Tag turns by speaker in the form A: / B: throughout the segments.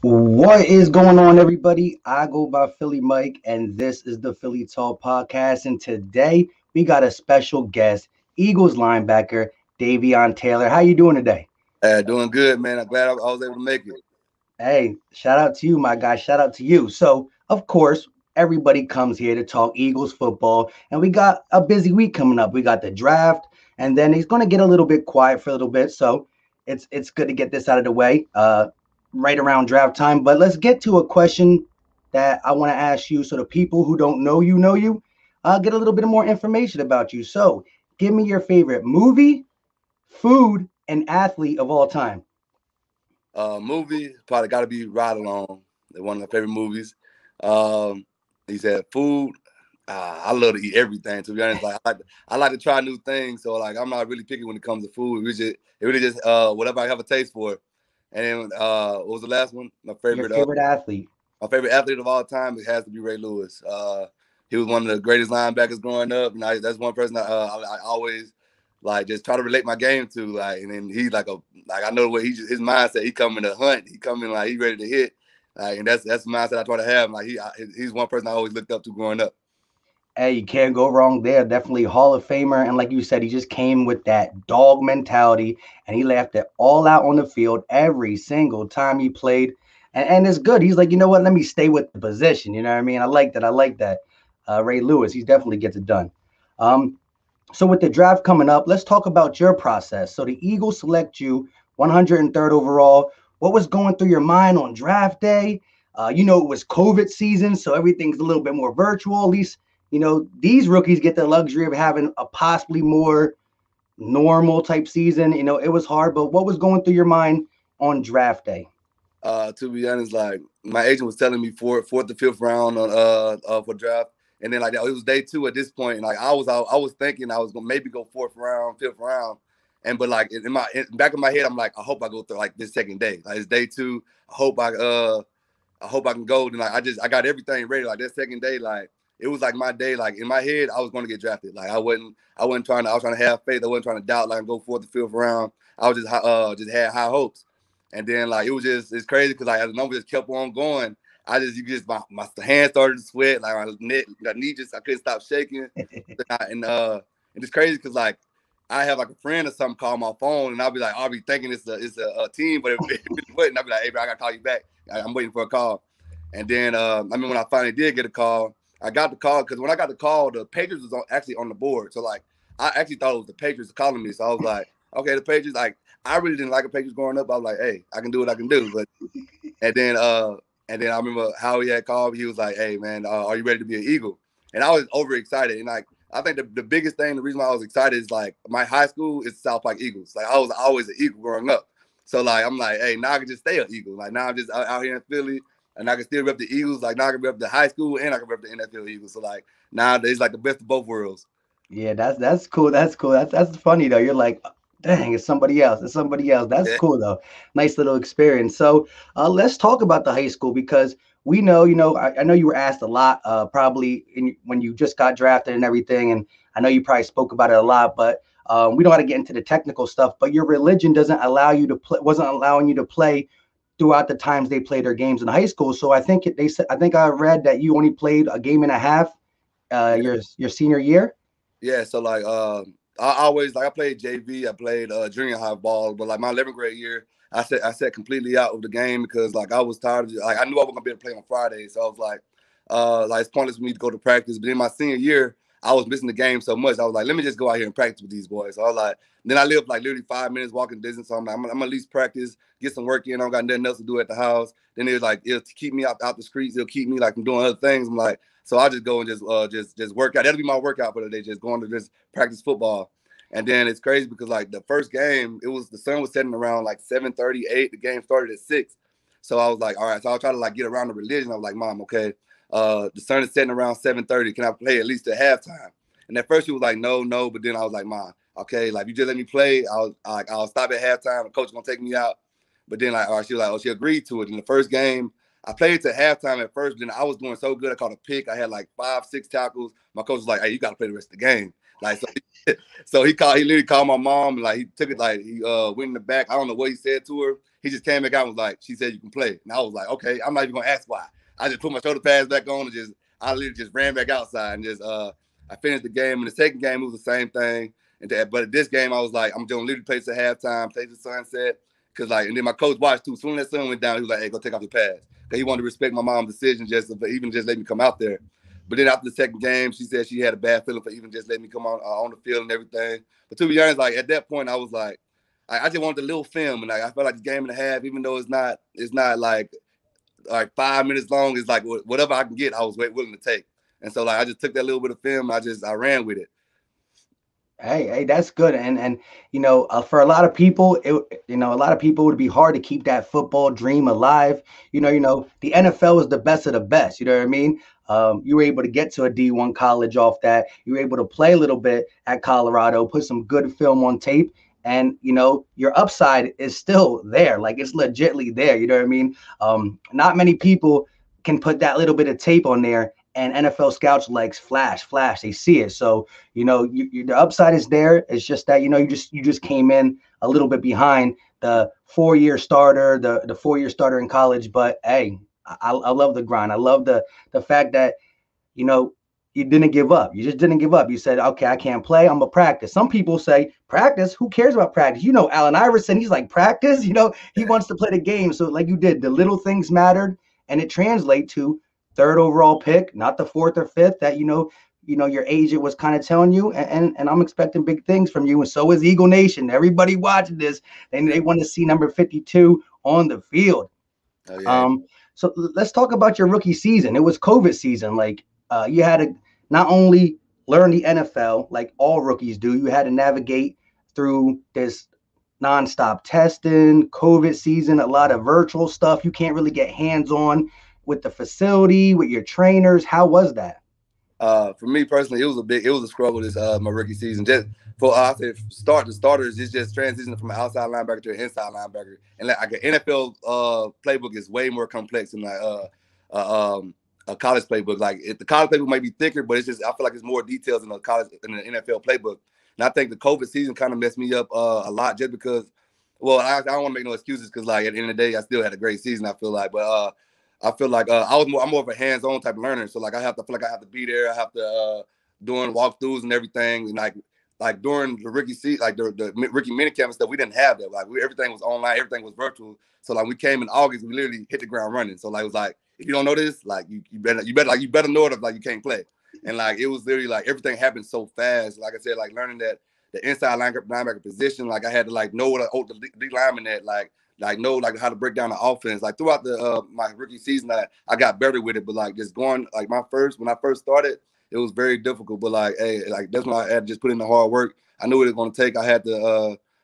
A: What is going on, everybody? I go by Philly Mike, and this is the Philly Talk Podcast. And today we got a special guest, Eagles linebacker Davion Taylor. How you doing today?
B: Doing good, man. I'm glad I was able to make it.
A: Hey, shout out to you, my guy. Shout out to you. So, of course, everybody comes here to talk Eagles football, and we got a busy week coming up. We got the draft, and then he's going to get a little bit quiet for a little bit. So, it's good to get this out of the way. Right around draft time. But let's get to a question that I want to ask you so the people who don't know you, get a little bit more information about you. So give me your favorite movie, food, and athlete of all time.
B: Movie probably got to be Ride Along. One of my favorite movies. Um, he said food. I love to eat everything. To be honest, I like to try new things. So like I'm not really picky when it comes to food. It really just whatever I have a taste for. And then what was the last one?
A: Your favorite athlete.
B: My favorite athlete of all time, it has to be Ray Lewis. He was one of the greatest linebackers growing up, and that's one person I always like just try to relate my game to. Like, and then he's like I know what his mindset. He coming to hunt. He coming like he ready to hit. Like, and that's the mindset I try to have. Like he's one person I always looked up to growing up.
A: Hey, you can't go wrong there. Definitely Hall of Famer. And like you said, he just came with that dog mentality and he left it all out on the field every single time he played. And it's good. He's like, you know what? Let me stay with the position. You know what I mean? I like that. I like that. Ray Lewis, he definitely gets it done. Um, so with the draft coming up, let's talk about your process. So the Eagles select you 103rd overall. What was going through your mind on draft day? It was COVID season, so everything's a little bit more virtual. At least these rookies get the luxury of having a possibly more normal type season. It was hard, but what was going through your mind on draft day?
B: To be honest, like my agent was telling me fourth to fifth round on for draft, and then like it was day two at this point, and like I was thinking I was gonna maybe go fourth round, fifth round, but like in back of my head, I'm like I hope I go through like this second day, like it's day two. I hope I can go. And like I got everything ready. Like that second day, like it was like my day. Like in my head, I was going to get drafted. Like I wasn't trying to. I was trying to have faith. I wasn't trying to doubt. Like go fourth or fifth round. I was just had high hopes. And then like it's crazy because like as the number just kept on going. My hands started to sweat. Like my knee I couldn't stop shaking. And it's crazy because like I have like a friend or something call my phone and I'll be thinking it's a team, but if it wasn't, I'll be like, hey bro, I gotta call you back. I'm waiting for a call. And then when I finally did get a call, I got the call because when I got the call, the Patriots was actually on the board. So like I actually thought it was the Patriots calling me. So I was like, okay, the Patriots. Like I really didn't like the Patriots growing up. I was like, hey, I can do what I can do. But and then I remember how he had called me. He was like, hey man, are you ready to be an Eagle? And I was overexcited. And like I think the biggest thing, the reason why I was excited is like my high school is South Park Eagles. Like I was always an Eagle growing up. So like I'm like, hey, now I can just stay an Eagle. Like now I'm just out here in Philly, and I can still rep the Eagles. Like now I can rep the high school and I can rep the NFL Eagles. So like now it's like the best of both worlds.
A: Yeah, that's cool. That's cool. That's funny though. You're like, dang, it's somebody else. It's somebody else. That's
B: Yeah.
A: cool though. Nice little experience. So let's talk about the high school because we know, I know you were asked a lot, probably when you just got drafted and everything, and I know you probably spoke about it a lot, but we don't want to get into the technical stuff. But your religion doesn't allow you to play, wasn't allowing you to play throughout the times they played their games in high school. So I think they said, I think I read that you only played a game and a half
B: Yeah.
A: your senior year.
B: Yeah, so like I always like I played JV, I played junior high ball, but like my 11th grade year, I set completely out of the game because like I was tired of like I knew I wasn't gonna be able to play on Friday, so I was like it's pointless for me to go to practice. But in my senior year, I was missing the game so much. I was like, let me just go out here and practice with these boys. So I was like, then I lived like literally 5 minutes walking distance. So I'm like, I'm gonna at least practice, get some work in. I don't got nothing else to do at the house. Then it was like it'll keep me out the streets. It'll keep me like from doing other things. I'm like, so I just go and just work out. That'll be my workout for the day. Just going to just practice football. And then it's crazy because like the first game, the sun was setting around like 7:38. The game started at 6. So I was like, all right. So I'll try to like get around the religion. I was like, Mom, okay, the sun is setting around 7:30. Can I play at least at halftime? And at first she was like, no, no. But then I was like, Mom, okay, like you just let me play. I'll stop at halftime. The coach is gonna take me out. But then like, all right, she was like, oh, she agreed to it. In the first game, I played to halftime at first, but then I was doing so good. I caught a pick. I had like 5, 6 tackles. My coach was like, hey, you got to play the rest of the game. Like, so he literally called my mom and like he took it, like he went in the back. I don't know what he said to her. he just came back out and was like, she said you can play. And I was like, okay, I'm not even gonna ask why. I just put my shoulder pads back on and I literally just ran back outside and I finished the game. In the second game, it was the same thing. But this game, I was like, I'm gonna literally play to halftime, play to sunset. Cause and then my coach watched too. Soon as that sun went down, he was like, hey, go take off the pads. Cause he wanted to respect my mom's decision even just let me come out there. But then after the second game, she said she had a bad feeling for even just letting me come on the field and everything. But to be honest, like at that point, I was like, I just wanted the little film, and I felt like the game and a half, even though it's not like 5 minutes long, it's like whatever I can get, I was willing to take. And so I just took that little bit of film, I ran with it.
A: Hey, that's good. And for a lot of people, it would be hard to keep that football dream alive. The NFL is the best of the best. You know what I mean? You were able to get to a D1 college off that. You were able to play a little bit at Colorado, put some good film on tape, and your upside is still there. Like, it's legitly there. You know what I mean? Not many people can put that little bit of tape on there, and NFL scouts like flash. They see it. So the upside is there. It's just that you just came in a little bit behind the 4-year starter, the 4-year starter in college. But hey, I love the grind. I love the fact that you didn't give up. You just didn't give up. You said, okay, I can't play. I'm gonna practice. Some people say practice. Who cares about practice? Allen Iverson, he's like, practice. He wants to play the game. So like you did, the little things mattered, and it translates to 3rd overall pick, not the 4th or 5th that your agent was kind of telling you. And I'm expecting big things from you, and so is Eagle Nation. Everybody watching this, and they want to see number 52 on the field.
B: Oh, yeah.
A: So let's talk about your rookie season. It was COVID season. Like, you had to not only learn the NFL like all rookies do, you had to navigate through this nonstop testing, COVID season, a lot of virtual stuff. You can't really get hands-on with the facility, with your trainers. How was that?
B: For me personally, it was a struggle this my rookie season. Just for starters, it's just transitioning from an outside linebacker to an inside linebacker, and like an NFL playbook is way more complex than a college playbook. Like, the college playbook might be thicker, but it's just, I feel like it's more details in the NFL playbook. And I think the COVID season kind of messed me up a lot, just because. Well, I don't want to make no excuses, because like at the end of the day, I still had a great season, I feel like, but I feel like I'm more of a hands-on type of learner. So like I feel like I have to be there. I have to doing walkthroughs and everything. And like during the rookie season, like the rookie minicamp and stuff, we didn't have that. Like everything was online, everything was virtual. So like we came in August, we literally hit the ground running. So like it was like, if you don't know this, like you better know it, if like you can't play. And like it was literally like everything happened so fast. Like I said, like learning that the inside linebacker position, like I had to like know what the D lineman at, like know like how to break down the offense. Like throughout the my rookie season, I got better with it. But like just going like when I first started, it was very difficult. But like, hey, like that's when I had to just put in the hard work. I knew what it was going to take. I had to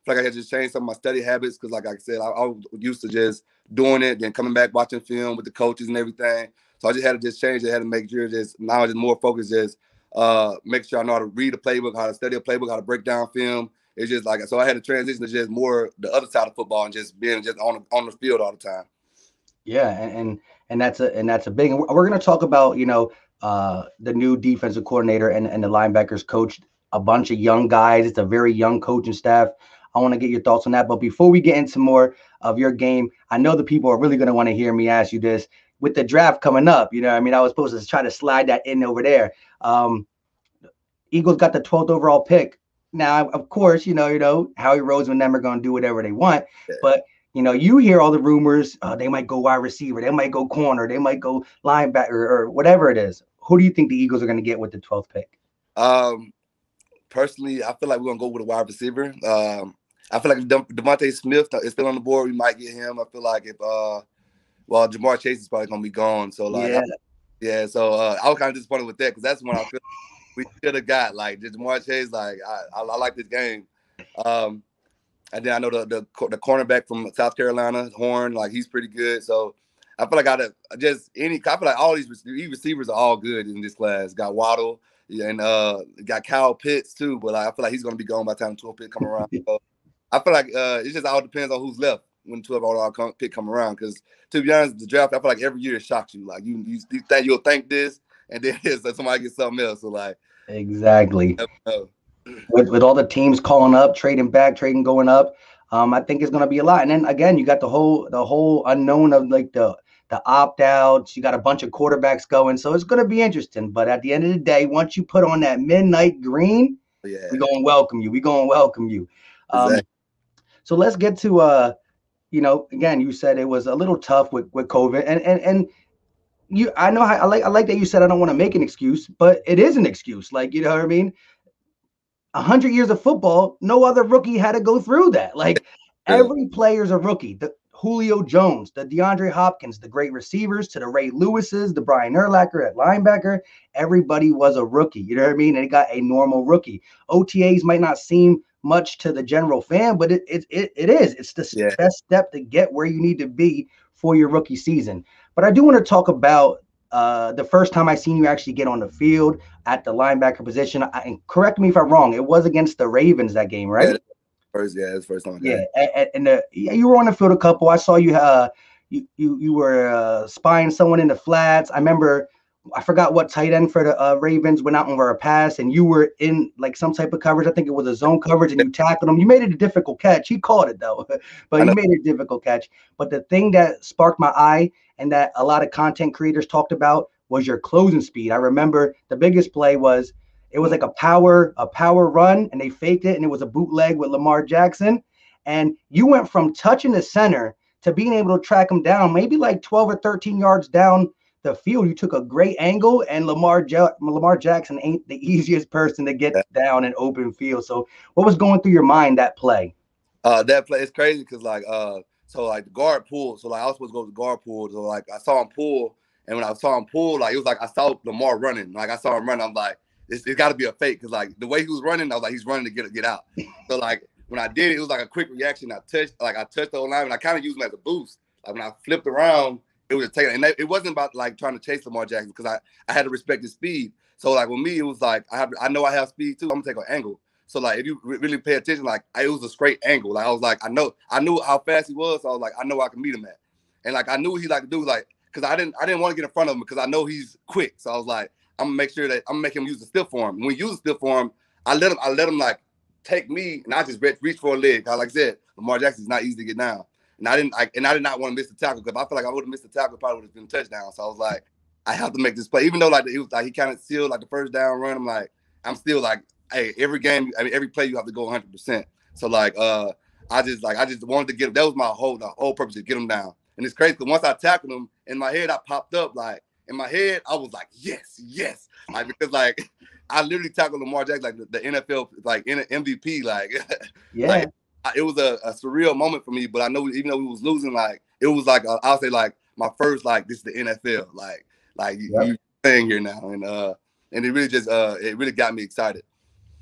B: feel like I had to just change some of my study habits, because like I said, I was used to just doing it, then coming back watching film with the coaches and everything. So I just had to just change it. I had to make sure just now just more focused, just make sure I know how to read a playbook, how to study a playbook, how to break down film. It's just like, so I had to transition to just more the other side of football and just being just on the field all the time.
A: Yeah, and that's a big. We're gonna talk about the new defensive coordinator and the linebackers coach, a bunch of young guys. It's a very young coaching staff. I want to get your thoughts on that. But before we get into more of your game, I know the people are really going to want to hear me ask you this. With the draft coming up, I mean, I was supposed to try to slide that in over there. Eagles got the 12th overall pick. Now, of course, Howie Roseman and them are going to do whatever they want. But, you hear all the rumors. They might go wide receiver. They might go corner. They might go linebacker or whatever it is. Who do you think the Eagles are going to get with the 12th pick?
B: Personally, I feel like we're going to go with a wide receiver. I feel like if Devontae Smith is still on the board, we might get him. I feel like if Jamar Chase is probably gonna be gone. So like, so I was kind of disappointed with that, because that's when I feel we should have got like Jamar Chase. Like I like this game. And then I know the cornerback from South Carolina, Horn, like he's pretty good. So I feel like I feel like all these receivers are all good in this class. Got Waddle and got Kyle Pitts too, but like, I feel like he's gonna be gone by the time the 12th pick come around. So I feel like it just all depends on who's left when the 12th overall pick come around. Because to be honest, the draft, I feel like every year it shocks you. Like you think you'll think this, and then somebody gets something else. So like,
A: exactly. With all the teams calling up, trading back, trading going up, I think it's going to be a lot. And then again, you got the whole unknown of like the opt outs. You got a bunch of quarterbacks going, so it's going to be interesting. But at the end of the day, once you put on that midnight green, we're
B: Yeah,
A: going to welcome you. We're going to welcome you. Um,
B: exactly.
A: so let's get to again, you said it was a little tough with COVID, and you, I know how, I like that you said I don't want to make an excuse, but it is an excuse. Like, you know what I mean? 100 years of football, no other rookie had to go through that. Like,
B: Yeah,
A: every player's a rookie. The Julio Jones, the DeAndre Hopkins, the great receivers, to the Ray Lewises, the Brian Urlacher at linebacker, everybody was a rookie. You know what I mean? And they got a normal rookie. OTAs might not seem much to the general fan, but it is. It's the
B: yeah,
A: best step to get where you need to be for your rookie season. But I do want to talk about the first time I seen you actually get on the field at the linebacker position. And correct me if I'm wrong. It was against the Ravens that game,
B: yeah.
A: right?
B: That's the first time I got
A: Yeah,
B: it.
A: yeah, you were on the field a couple. I saw you. You were spying someone in the flats. I remember. I forgot what tight end for the Ravens went out over a pass, and you were in like some type of coverage. I think it was a zone coverage, and
B: Yeah,
A: you tackled him. You made it a difficult catch. He caught it though, but
B: I
A: you
B: know.
A: made it a difficult catch. But the thing that sparked my eye and that a lot of content creators talked about was your closing speed. I remember the biggest play was it was like a power run, and they faked it, and it was a bootleg with Lamar Jackson, and you went from touching the center to being able to track him down, maybe like 12 or 13 yards down the field. You took a great angle, and Lamar Jackson ain't the easiest person to get
B: Yeah.
A: down in open field. So, what was going through your mind that play?
B: That play is crazy because like so like the guard pulled. So like I was supposed to go to the guard pull. So like I saw him pull, and when I saw him pull, like it was like I saw Lamar running. Like I saw him running. I'm like, it's got to be a fake because like the way he was running, I was like, he's running to get out. So like when I did it, it was like a quick reaction. I touched the line, and I kind of used him as a boost. Like when I flipped around, it was a take, and it wasn't about like trying to chase Lamar Jackson because I had to respect his speed. So like with me, it was like I know I have speed too. I'm gonna take an angle. So like, if you really pay attention, like it was a straight angle. Like I was like, I knew how fast he was. So I was like, I know I can meet him at, and like I knew he like to do like because I didn't want to get in front of him because I know he's quick. So I was like, I'm gonna make sure that I'm gonna make him use the stiff form. When he uses stiff form, I let him like take me and I just reach for a leg. Cause like I said, Lamar Jackson's not easy to get down, and I did not want to miss the tackle because I feel like I would have missed the tackle, probably would have been a touchdown. So I was like, I have to make this play, even though like it was like he kind of sealed like the first down run. I'm still like, hey, every game, I mean, every play you have to go 100%. So like, I just wanted to get him. That was the whole purpose to get him down. And it's crazy because once I tackled him, in my head I popped up like in my head I was like yes, yes, like because like I literally tackled Lamar Jackson like the NFL like in an MVP like
A: Yeah,
B: like it was a surreal moment for me. But I know even though we was losing, like it was like I'll say like my first like this is the NFL like
A: yep.
B: you playing here now and it really got me excited.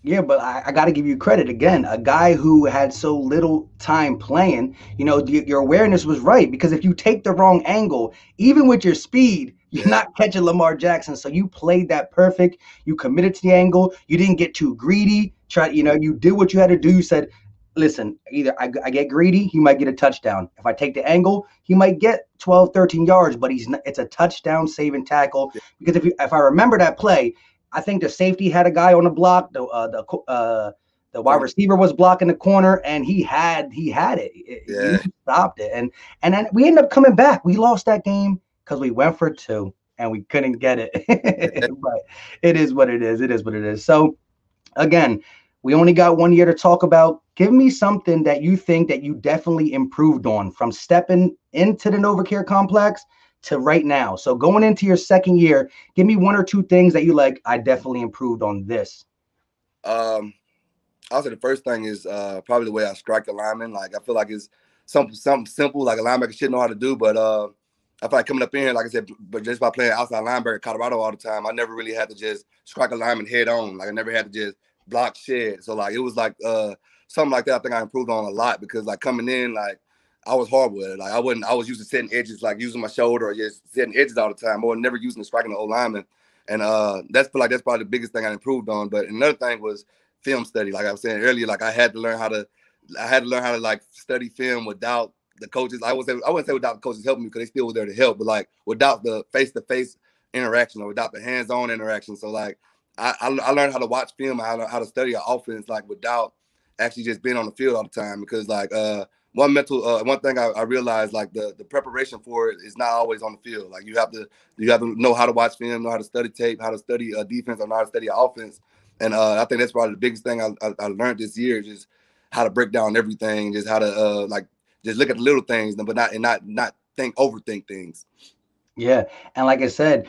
A: Yeah, but I got to give you credit again. A guy who had so little time playing, your awareness was right because if you take the wrong angle, even with your speed, you're
B: Yeah,
A: not catching Lamar Jackson. So you played that perfect. You committed to the angle. You didn't get too greedy. You did what you had to do. You said, listen, either I get greedy, he might get a touchdown. If I take the angle, he might get 12, 13 yards, but it's a touchdown saving tackle.
B: yeah,
A: Because if I remember that play, I think the safety had a guy on the block. The wide
B: corner.
A: receiver was blocking the corner, and he had it. You
B: Yeah,
A: stopped it, and then we ended up coming back. We lost that game because we went for two and we couldn't get it.
B: yeah.
A: But it is what it is. It is what it is. So again, we only got 1 year to talk about. Give me something that you think that you definitely improved on from stepping into the NovaCare complex to right now. So going into your second year, give me one or two things that you like. I definitely improved on this.
B: Um, I'll say the first thing is probably the way I strike a lineman. Like I feel like it's something simple like a linebacker should know how to do, but I feel like coming up in here, like I said, but just by playing outside linebacker in Colorado all the time, I never really had to just strike a lineman head on. Like I never had to just block shed. So like it was like something like that. I think I improved on a lot because like coming in, like I was horrible at it. Like I was used to setting edges, like using my shoulder or just setting edges all the time, or never using the striking the old lineman. And that's probably the biggest thing I improved on. But another thing was film study. Like I was saying earlier, like I had to learn how to like study film without the coaches. I wouldn't say without the coaches helping me because they still were there to help, but like without the face to face interaction or without the hands on interaction. So like I learned how to watch film, how to study an offense like without actually just being on the field all the time. Because like one thing I realized, like the preparation for it is not always on the field. Like you have to know how to watch film, know how to study tape, how to study defense, or know how to study offense. And I think that's probably the biggest thing I learned this year, just how to break down everything, just how to like just look at the little things, but not overthink things.
A: Yeah, and like I said,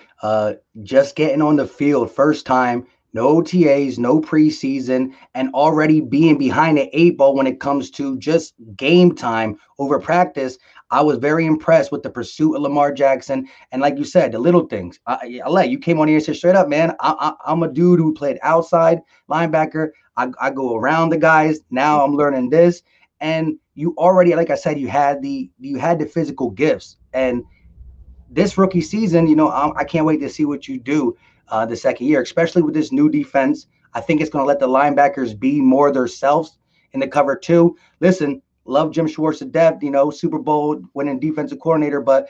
A: just getting on the field first time, no OTAs, no preseason, and already being behind the eight ball when it comes to just game time over practice. I was very impressed with the pursuit of Lamar Jackson, and like you said, the little things. I let you came on here and said straight up, man. I'm a dude who played outside linebacker. I go around the guys. Now I'm learning this, and you already, like I said, you had the physical gifts and this rookie season, I can't wait to see what you do the second year, especially with this new defense. I think it's going to let the linebackers be more themselves in the cover two. Listen, love Jim Schwartz to death, Super Bowl winning defensive coordinator, but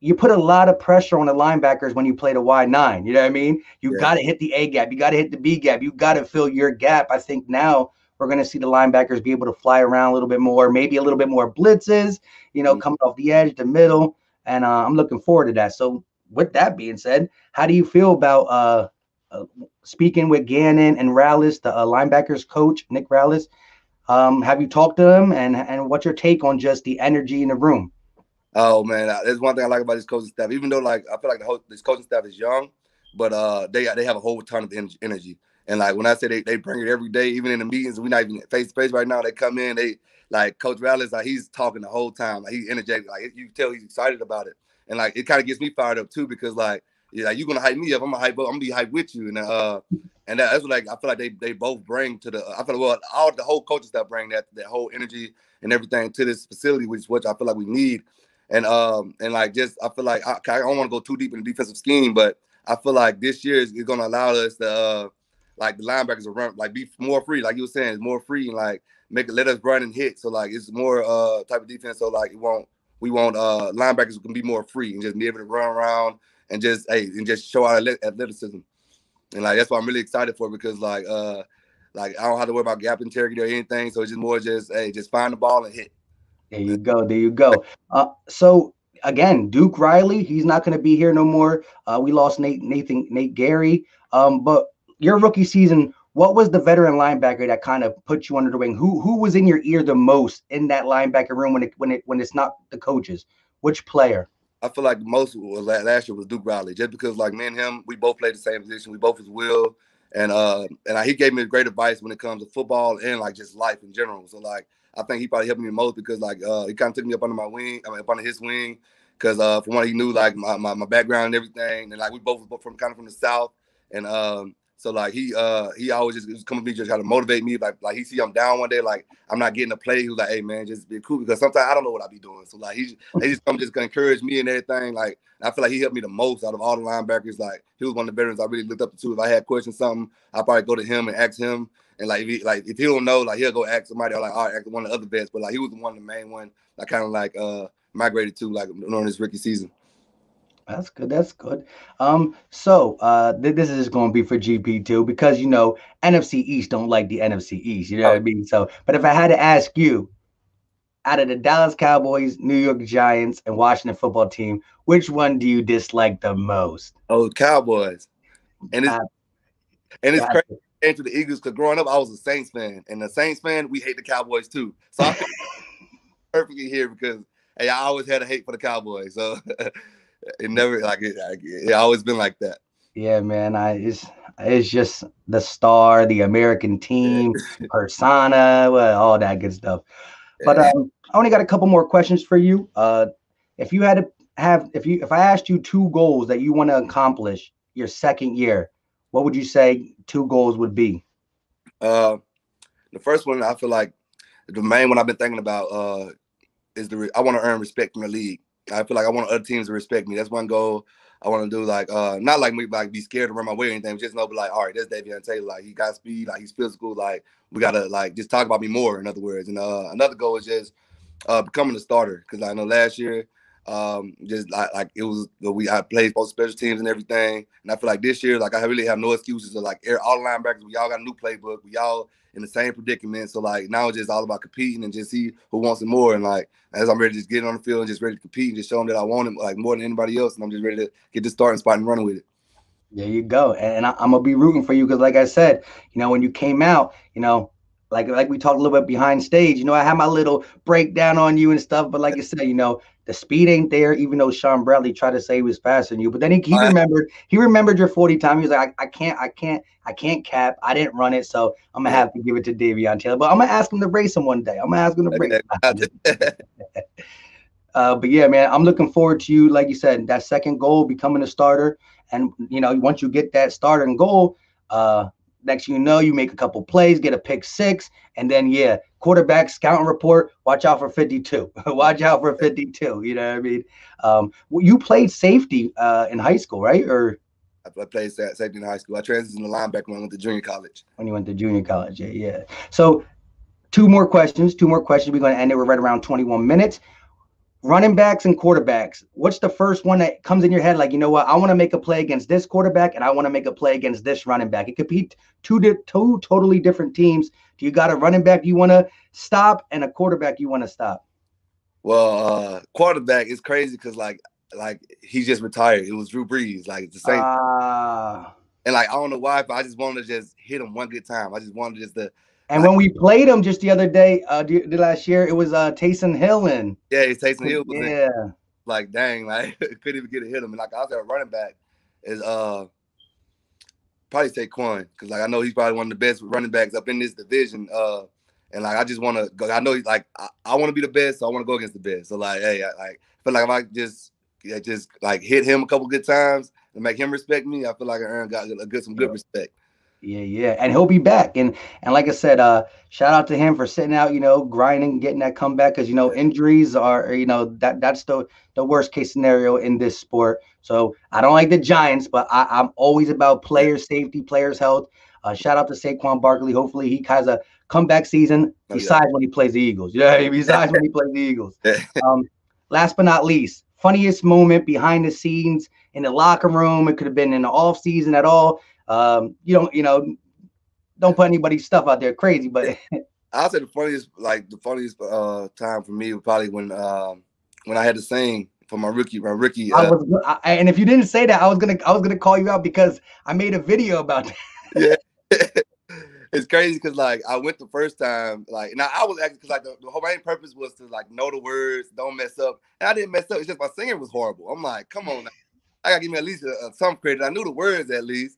A: you put a lot of pressure on the linebackers when you play the wide nine. You know what I mean? You
B: Yeah.
A: got to hit the A gap. You got to hit the B gap. You got to fill your gap. I think now we're going to see the linebackers be able to fly around a little bit more, maybe a little bit more blitzes, coming off the edge, the middle. And I'm looking forward to that. So, with that being said, how do you feel about speaking with Gannon and Rallis, the linebackers coach, Nick Rallis? Have you talked to him? And what's your take on just the energy in the room?
B: Oh man, that's one thing I like about this coaching staff. Even though like I feel like this coaching staff is young, but they have a whole ton of energy. And like when I say they bring it every day, even in the meetings, we're not even face to face right now. They come in, they like Coach Rallis, like he's talking the whole time, like he's energetic, like you can tell he's excited about it, and like it kind of gets me fired up too because like yeah, like, you're gonna hype me up, I'm gonna be hyped with you, and that's what like I feel like they both bring to the. I feel like well all the whole coaching staff bring that whole energy and everything to this facility, which I feel like we need and like just I feel like I don't want to go too deep in the defensive scheme, but I feel like this year is going to allow us to like the linebackers to run like be more free, like you were saying, it's more free and like let us run and hit. So like it's more type of defense. So like we want linebackers who can be more free and just be able to run around and just show our athleticism. And like that's what I'm really excited for because like I don't have to worry about gap integrity or anything. So it's just more just find the ball and hit.
A: There you go. There you go. So again, Duke Riley, he's not going to be here no more. We lost Nate Gary. But your rookie season, what was the veteran linebacker that kind of put you under the wing? Who was in your ear the most in that linebacker room when it's not the coaches? Which player?
B: I feel like most was last year was Duke Riley, just because like me and him, we both played the same position. We both was Will, and he gave me great advice when it comes to football and like just life in general. So like I think he probably helped me the most because like he kind of took me up under my wing, up under his wing, because from what he knew like my background and everything, and like we both was from kind of from the South, and so like he always just come to me just try to motivate me like he see I'm down one day like I'm not getting a play. He was like, hey man, just be cool because sometimes I don't know what I be doing. So like he just come just encourage me and everything. Like I feel like he helped me the most out of all the linebackers. Like he was one of the veterans I really looked up to. If I had questions something, I probably go to him and ask him. And like if he don't know, like he'll go ask somebody or like all right, ask one of the other vets. But like he was one of the main one I kind of like migrated to like during this rookie season.
A: That's good. That's good. So this is going to be for GP2 because NFC East don't like the NFC East. You know what I
B: Oh,
A: mean? So, but if I had to ask you, out of the Dallas Cowboys, New York Giants, and Washington football team, which one do you dislike the most?
B: oh, Cowboys, and it's
A: Got,
B: and it's
A: got
B: crazy. To the Eagles because growing up I was a Saints fan, and the Saints fan we hate the Cowboys too. So I feel perfectly here because hey, I always had a hate for the Cowboys, so it never it always been like that.
A: Yeah, man. It's just the star, the American
B: Yeah,
A: team, persona, well, all that good stuff. But
B: yeah.
A: I only got a couple more questions for you. If you had to if I asked you two goals that you want to accomplish your second year, what would you say two goals would be?
B: Uh, the first one I feel like the main one I've been thinking about is I want to earn respect from the league. I feel like I want other teams to respect me. That's one goal I want to do. Like not like me like be scared to run my way or anything. Just know, but like all right, that's Davion Taylor. Like he got speed. Like he's physical. Like we gotta like just talk about me more. In other words, and another goal is just becoming a starter because I know last year Just like it was, I played both special teams and everything. And I feel like this year, like I really have no excuses. So like all the linebackers, we all got a new playbook. We all in the same predicament. So like now it's just all about competing and just see who wants it more. And like as I'm ready to just get on the field and just ready to compete and just show them that I want it like more than anybody else. And I'm just ready to get this starting spot and running with it.
A: There you go. And I'm gonna be rooting for you because, like I said, when you came out, like we talked a little bit behind stage. I had my little breakdown on you and stuff. But like you said, the speed ain't there. Even though Sean Bradley tried to say he was faster than you, but then he remembered your 40 time. He was like, I can't cap. I didn't run it, so I'm gonna have to give it to Davion Taylor. But I'm gonna ask him to race him one day. I'm gonna ask him to race. But yeah, man, I'm looking forward to you. Like you said, that second goal, becoming a starter. And, once you get that starter and goal, next you know, you make a couple plays, get a pick six. And then, yeah, quarterback scouting report, watch out for 52. Watch out for 52. You know what I mean? You played safety in high school, right? Or
B: I played safety in high school. I transitioned to linebacker when I went to junior college.
A: When you went to junior college, yeah. So two more questions. We're going to end it. We're right around 21 minutes. Running backs and quarterbacks, what's the first one that comes in your head? Like, you know what? I want to make a play against this quarterback and I want to make a play against this running back. It could be two totally different teams. Do you got a running back you want to stop and a quarterback you want to stop?
B: Well, quarterback is crazy because like he just retired. It was Drew Brees. Like it's the same. And like I don't know why, but I just wanted to just hit him one good time. I just wanted just to.
A: And when we played him just the other day, the last year, it was Taysom Hill in.
B: Yeah, it's Taysom Hill was
A: yeah.
B: In. Like dang, like couldn't even get a hit him. And like I was at running back is probably Saquon because like I know he's probably one of the best running backs up in this division. And like I just want to go. I know like I want to be the best, so I want to go against the best. So like, hey, I feel like if I just like hit him a couple good times and make him respect me, I feel like I got some good respect.
A: Yeah. And he'll be back. And like I said, shout out to him for sitting out, grinding, getting that comeback. Because, injuries are, that's the worst case scenario in this sport. So I don't like the Giants, but I'm always about player safety, players' health. Shout out to Saquon Barkley. Hopefully he has a comeback season besides when he plays the Eagles. Besides when he plays the Eagles. Last but not least, funniest moment behind the scenes in the locker room. It could have been in the off season at all. Don't put anybody's stuff out there crazy, but
B: I'll say the funniest time for me was probably when I had to sing for my rookie.
A: And if you didn't say that, I was gonna call you out because I made a video about that.
B: Yeah. It's crazy because like I went the first time, like now I was actually because like the whole main purpose was to like know the words, don't mess up, and I didn't mess up. It's just my singing was horrible. I'm like, come on, now. I gotta give me at least some credit. I knew the words at least,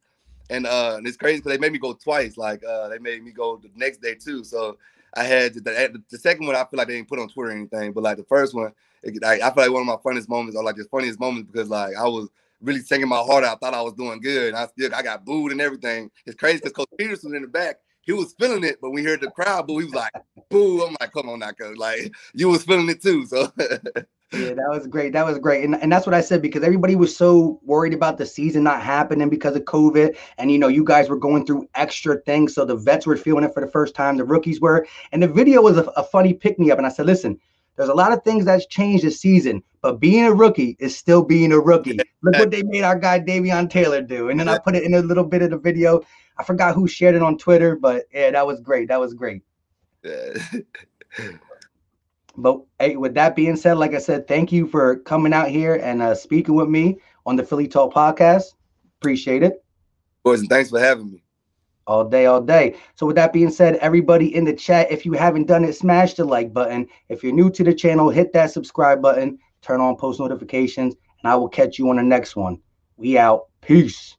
B: and it's crazy because they made me go twice. Like they made me go the next day too. So I had the second one. I feel like they didn't put on Twitter or anything, but like the first one, I feel like one of my funniest moments or like the funniest moments because like I was really singing my heart out. I thought I was doing good. And I got booed and everything. It's crazy because Coach Peterson was in the back. He was feeling it, but we heard the crowd boo. He was like, boo. I'm like, come on now, Coach. Like, you was feeling it too. So
A: yeah, that was great. And that's what I said because everybody was so worried about the season not happening because of COVID. And, you guys were going through extra things. So the vets were feeling it for the first time. The rookies were. And the video was a funny pick-me-up. And I said, listen, there's a lot of things that's changed this season, but being a rookie is still being a rookie. Look what they made our guy Davion Taylor do. And then I put it in a little bit of the video. I forgot who shared it on Twitter, but yeah, that was great. Yeah. But hey, with that being said, like I said, thank you for coming out here and speaking with me on the Philly Talk podcast. Appreciate it.
B: Boys, and thanks for having me.
A: All day. So with that being said, everybody in the chat, if you haven't done it, smash the like button. If you're new to the channel, hit that subscribe button, turn on post notifications, and I will catch you on the next one. We out. Peace.